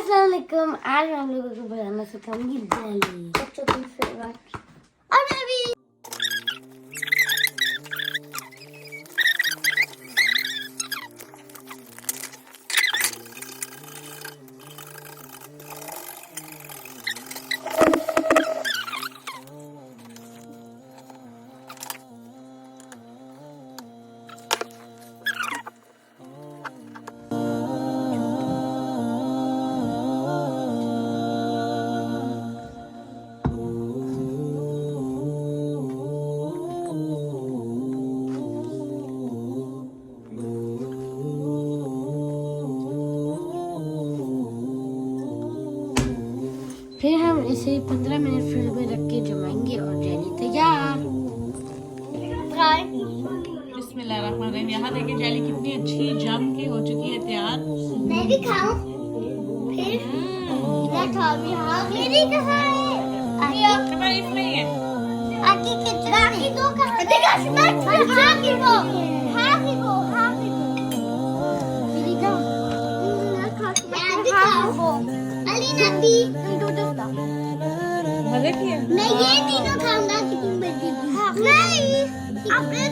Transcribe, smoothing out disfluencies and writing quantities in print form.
अस्सलाम वालेकुम। आज हम लोगों को बनाना सिखाऊंगी जेली। अरे अभी फिर हम इसे 15 मिनट फ्रिज में रख के जमाएंगे और जेली तैयार। बिस्मिल्लाहिर्रहमानिर्रहीम। यहाँ देखिए जेली कितनी अच्छी जम के हो चुकी है तैयार। मैं भी खाऊं। फिर मैं खाऊंगी। हाँ मेरी कहाँ है? तुम्हारी नहीं है। आगे के बाकी दो कहाँ? देखा मैं हाँ की वो मेरी कहाँ? मैं खाऊं। अलीना भी दो मजे की है। मैं ये तीनों खाऊंगा कि तुम बची नहीं। आपने